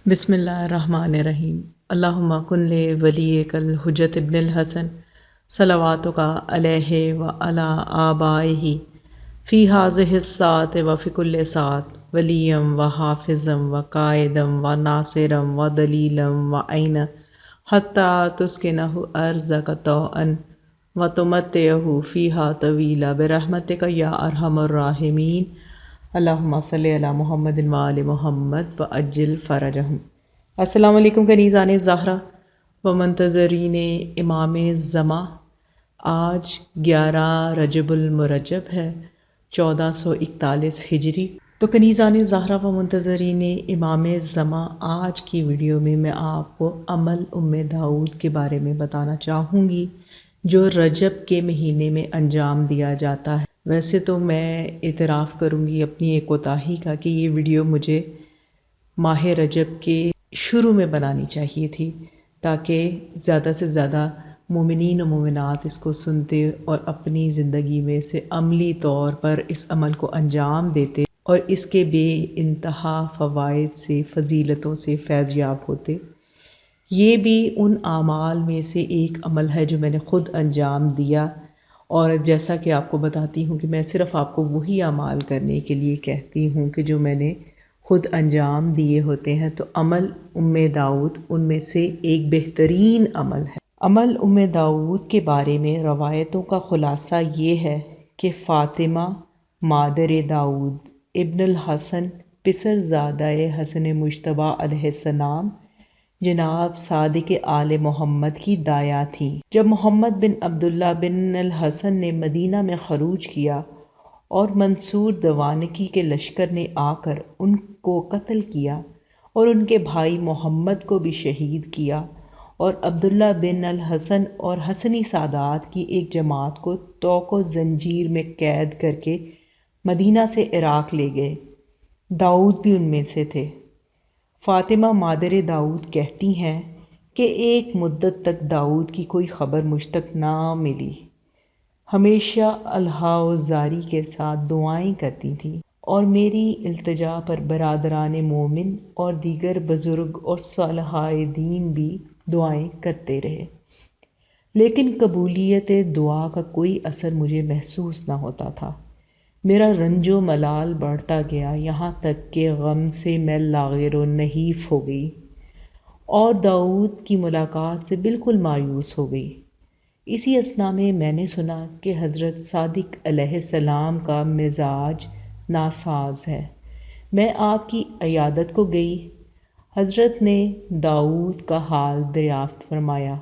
بسم اللہ الرحمن الرحیم۔ اللہم کن لی ولیک الحجۃ ابن الحسن صلواتک علیہ وعلی آبائہ فی ہذہ الساعۃ وفی کل ساعۃ ولیا وحافظا وقائدا وناصرا ودلیلا وعینا حتی تسکنہ ارضک طوعا وتمتعہ فیہا طویلا برحمتک یا ارحم الراحمین۔ اللہم صلی علی محمد وآل محمد وعجل فرجہم۔ السلام علیکم کنیزان زہرا و منتظرین امام زماں۔ آج 11 رجب المرجب ہے 1441 ہجری۔ تو کنیزان زہرا و منتظرین امام زماں، آج کی ویڈیو میں آپ کو عمل داؤد کے بارے میں بتانا چاہوں گی جو رجب کے مہینے میں انجام دیا جاتا ہے۔ ویسے تو میں اعتراف کروں گی اپنی ایک کوتاہی کا کہ یہ ویڈیو مجھے ماہ رجب کے شروع میں بنانی چاہیے تھی تاکہ زیادہ سے زیادہ مومنین و مومنات اس کو سنتے اور اپنی زندگی میں سے عملی طور پر اس عمل کو انجام دیتے اور اس کے بے انتہا فوائد سے، فضیلتوں سے فیض یاب ہوتے۔ یہ بھی ان اعمال میں سے ایک عمل ہے جو میں نے خود انجام دیا، اور جیسا کہ آپ کو بتاتی ہوں کہ میں صرف آپ کو وہی اعمال کرنے کے لیے کہتی ہوں کہ جو میں نے خود انجام دیے ہوتے ہیں۔ تو عمل داؤد ان میں سے ایک بہترین عمل ہے۔ عمل داؤد کے بارے میں روایتوں کا خلاصہ یہ ہے کہ فاطمہ مادر داؤد ابن الحسن پسر زادہ حسن مجتبیٰ علیہ السلام جناب صادق آل محمد کی دایا تھیں۔ جب محمد بن عبداللہ بن الحسن نے مدینہ میں خروج کیا اور منصور دوانکی کے لشکر نے آ کر ان کو قتل کیا اور ان کے بھائی محمد کو بھی شہید کیا، اور عبداللہ بن الحسن اور حسنی سادات کی ایک جماعت کو طوق و زنجیر میں قید کر کے مدینہ سے عراق لے گئے، داؤد بھی ان میں سے تھے۔ فاطمہ مادر داؤد کہتی ہیں کہ ایک مدت تک داؤد کی کوئی خبر مجھ تک نہ ملی۔ ہمیشہ الہا و زاری کے ساتھ دعائیں کرتی تھیں اور میری التجا پر برادران مومن اور دیگر بزرگ اور صالحائے دین بھی دعائیں کرتے رہے، لیکن قبولیت دعا کا کوئی اثر مجھے محسوس نہ ہوتا تھا۔ میرا رنج و ملال بڑھتا گیا، یہاں تک کہ غم سے میں لاغر و نحیف ہو گئی اور داؤد کی ملاقات سے بالکل مایوس ہو گئی۔ اسی اثنا میں نے سنا کہ حضرت صادق علیہ السلام کا مزاج ناساز ہے۔ میں آپ کی عیادت کو گئی۔ حضرت نے داؤد کا حال دریافت فرمایا۔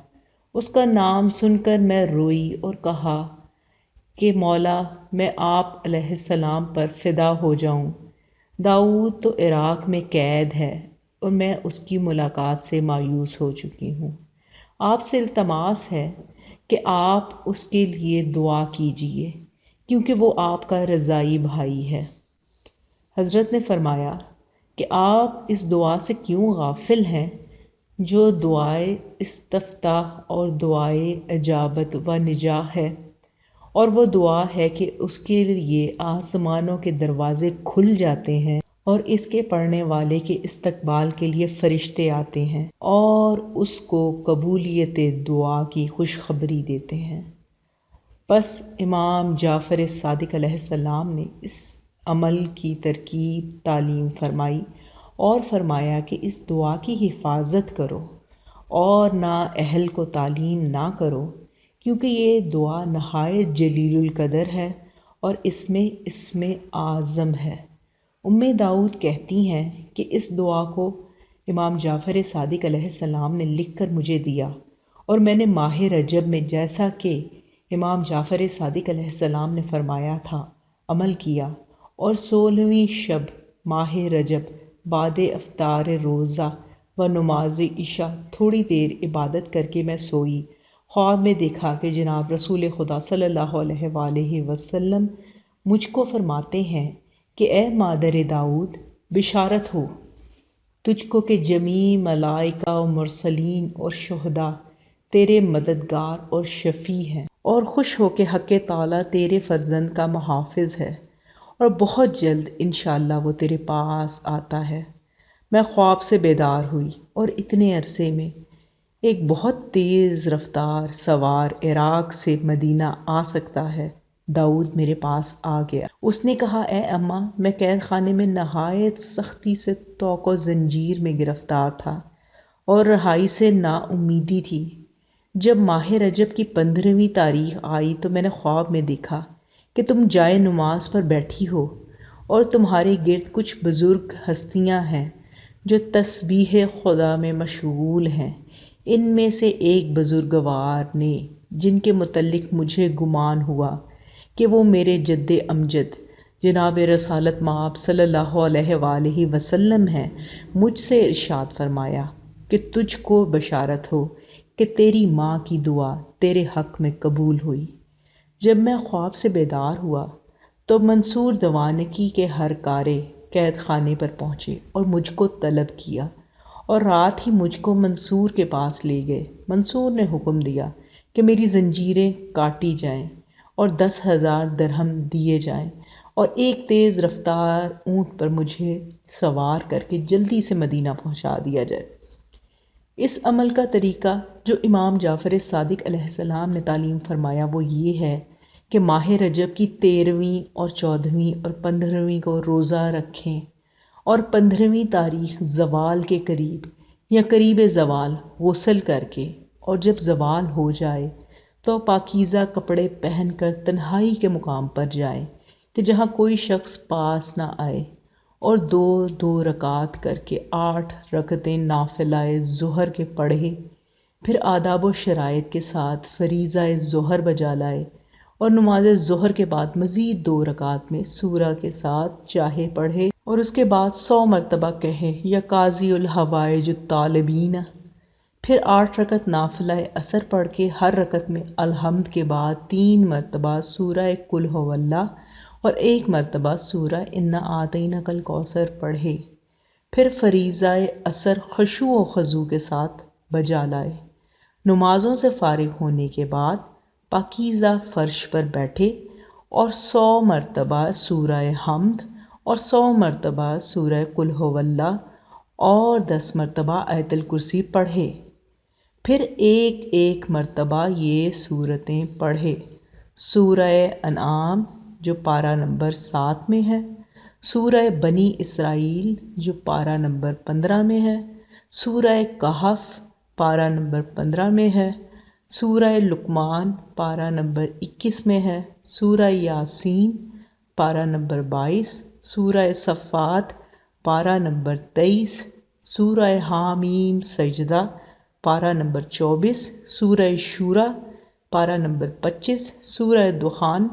اس کا نام سن کر میں روئی اور کہا کہ مولا، میں آپ علیہ السلام پر فدا ہو جاؤں۔ داؤد تو عراق میں قید ہے اور میں اس کی ملاقات سے مایوس ہو چکی ہوں۔ آپ سے التماس ہے کہ آپ اس کے لیے دعا کیجیے کیونکہ وہ آپ کا رضائی بھائی ہے۔ حضرت نے فرمایا کہ آپ اس دعا سے کیوں غافل ہیں جو دعائے استفتاح اور دعائے اجابت و نجاح ہے، اور وہ دعا ہے کہ اس کے لیے آسمانوں کے دروازے کھل جاتے ہیں اور اس کے پڑھنے والے کے استقبال کے لیے فرشتے آتے ہیں اور اس کو قبولیت دعا کی خوشخبری دیتے ہیں۔ پس امام جعفر صادق علیہ السلام نے اس عمل کی ترکیب تعلیم فرمائی اور فرمایا کہ اس دعا کی حفاظت کرو اور نااہل کو تعلیم نہ کرو، کیونکہ یہ دعا نہایت جلیل القدر ہے اور اس میں اسم اعظم ہے۔ داؤد کہتی ہیں کہ اس دعا کو امام جعفر صادق علیہ السلام نے لکھ کر مجھے دیا، اور میں نے ماہ رجب میں جیسا کہ امام جعفر صادق علیہ السلام نے فرمایا تھا عمل کیا، اور 16ویں شب ماہ رجب بعد افطار روزہ و نماز عشاء تھوڑی دیر عبادت کر کے میں سوئی۔ خواب میں دیکھا کہ جناب رسول خدا صلی اللہ علیہ وآلہ وسلم مجھ کو فرماتے ہیں کہ اے مادر داؤد، بشارت ہو تجھ کو کہ جمیع ملائکہ و مرسلین اور شہداء تیرے مددگار اور شفیع ہیں، اور خوش ہو کہ حق تعالیٰ تیرے فرزند کا محافظ ہے اور بہت جلد انشاءاللہ وہ تیرے پاس آتا ہے۔ میں خواب سے بیدار ہوئی اور اتنے عرصے میں ایک بہت تیز رفتار سوار عراق سے مدینہ آ سکتا ہے۔ داؤد میرے پاس آ گیا۔ اس نے کہا، اے اماں، میں قید خانے میں نہایت سختی سے طوق و زنجیر میں گرفتار تھا اور رہائی سے نا امیدی تھی۔ جب ماہ رجب کی 15ویں تاریخ آئی تو میں نے خواب میں دیکھا کہ تم جائے نماز پر بیٹھی ہو اور تمہارے گرد کچھ بزرگ ہستیاں ہیں جو تسبیح خدا میں مشغول ہیں۔ ان میں سے ایک بزرگوار نے، جن کے متعلق مجھے گمان ہوا کہ وہ میرے جد امجد جناب رسالت مآب صلی اللہ علیہ وآلہ وسلم ہیں، مجھ سے ارشاد فرمایا کہ تجھ کو بشارت ہو کہ تیری ماں کی دعا تیرے حق میں قبول ہوئی۔ جب میں خواب سے بیدار ہوا تو منصور دوانکی کے ہر کارے قید خانے پر پہنچے اور مجھ کو طلب کیا اور رات ہی مجھ کو منصور کے پاس لے گئے۔ منصور نے حکم دیا کہ میری زنجیریں کاٹی جائیں اور 10,000 درہم دیے جائیں اور ایک تیز رفتار اونٹ پر مجھے سوار کر کے جلدی سے مدینہ پہنچا دیا جائے۔ اس عمل کا طریقہ جو امام جعفر صادق علیہ السلام نے تعلیم فرمایا وہ یہ ہے کہ ماہ رجب کی 13ویں اور 14ویں اور 15ویں کو روزہ رکھیں اور 15ویں تاریخ زوال کے قریب یا قریب زوال غسل کر کے، اور جب زوال ہو جائے تو پاکیزہ کپڑے پہن کر تنہائی کے مقام پر جائیں کہ جہاں کوئی شخص پاس نہ آئے، اور 2 رکعت کر کے 8 رکعتیں نافلہ ظہر کے پڑھے، پھر آداب و شرائط کے ساتھ فریضہ ظہر بجا لائے اور نماز ظہر کے بعد مزید 2 رکعت میں سورہ کے ساتھ چاہے پڑھے اور اس کے بعد 100 مرتبہ کہے یا قاضی الحوائج الطالبین، پھر 8 رکعت نافلہ عصر پڑھ کے ہر رکعت میں الحمد کے بعد 3 مرتبہ سورہ قل ھو اللہ اور 1 مرتبہ سورہ انا اعطیناک الکوثر پڑھے، پھر فریضہ عصر خشوع و خضوع کے ساتھ بجا لائے۔ نمازوں سے فارغ ہونے کے بعد پاکیزہ فرش پر بیٹھے اور 100 مرتبہ سورہ حمد اور 100 مرتبہ سورہ قل ھو اللہ اور 10 مرتبہ آیت الکرسی پڑھے، پھر ایک مرتبہ یہ سورتیں پڑھے: سورہ انعام جو پارہ نمبر 7 میں ہے، سورہ بنی اسرائیل جو پارہ نمبر 15 میں ہے، سورہ کہف پارہ نمبر 15 میں ہے، سورہ لقمان پارہ نمبر 21 میں ہے، سورہ یاسین پارہ نمبر 22، سورہ صفات پارہ نمبر 23، سورہ حامیم سجدہ پارہ نمبر 24، سورہ شورى پارہ نمبر 25، سورہ دخان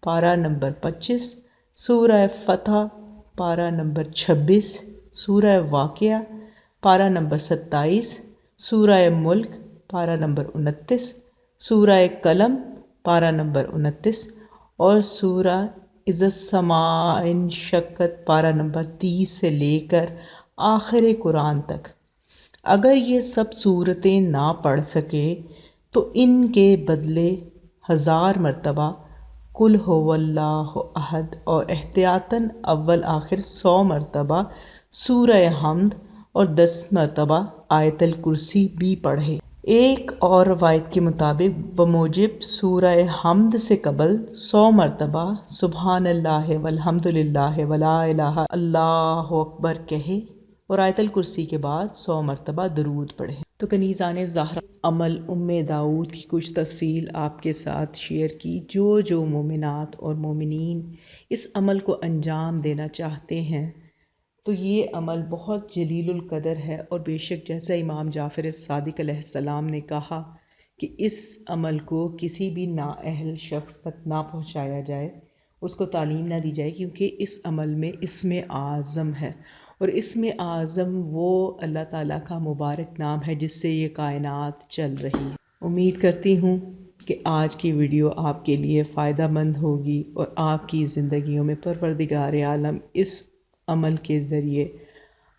پارہ نمبر 25، سورہ فتح پارہ نمبر 26، سورہ واقعہ پارہ نمبر 27، سورہ ملک پارہ نمبر 29، سورہ قلم پارہ نمبر 29 اور سورہ اذا السماء انشقت پارہ نمبر 30 سے لے کر آخر قرآن تک۔ اگر یہ سب سورتیں نہ پڑھ سکے تو ان کے بدلے 1000 مرتبہ قل ھو اللہ احد اور احتیاطاً اول آخر 100 مرتبہ سورہ حمد اور 10 مرتبہ آیت الکرسی بھی پڑھے۔ ایک اور روایت کے مطابق بموجب سورہ حمد سے قبل 100 مرتبہ سبحان اللہ والحمد للہ ولا الہ اللہ اکبر کہے اور آیت الکرسی کے بعد 100 مرتبہ درود پڑھے۔ تو کنیزان زہرا عمل داؤد کی کچھ تفصیل آپ کے ساتھ شیئر کی۔ جو مومنات اور مومنین اس عمل کو انجام دینا چاہتے ہیں تو یہ عمل بہت جلیل القدر ہے، اور بے شک جیسا امام جعفر صادق علیہ السلام نے کہا کہ اس عمل کو کسی بھی نااہل شخص تک نہ پہنچایا جائے، اس کو تعلیم نہ دی جائے، کیونکہ اس عمل میں اسم اعظم ہے، اور اسم اعظم وہ اللہ تعالیٰ کا مبارک نام ہے جس سے یہ کائنات چل رہی ہے۔ امید کرتی ہوں کہ آج کی ویڈیو آپ کے لیے فائدہ مند ہوگی اور آپ کی زندگیوں میں پروردگار عالم اس عمل کے ذریعے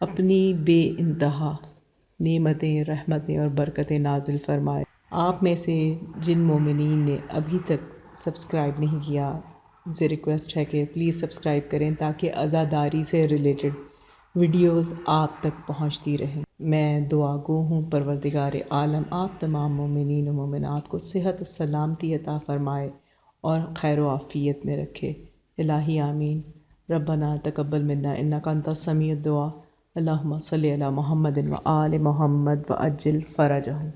اپنی بے انتہا نعمتیں، رحمتیں اور برکتیں نازل فرمائے۔ آپ میں سے جن مومنین نے ابھی تک سبسکرائب نہیں کیا، مجھ سے ریکویسٹ ہے کہ پلیز سبسکرائب کریں تاکہ عزاداری سے ریلیٹڈ ویڈیوز آپ تک پہنچتی رہیں۔ میں دعا گو ہوں پروردگار عالم آپ تمام مومنین و مومنات کو صحت و سلامتی عطا فرمائے اور خیر و عافیت میں رکھے۔ الہی آمین۔ ربنا تقبل منا انک انت السمیع الدعاء۔ اللہم صلی علی محمد و آل محمد و عجل فرجہم۔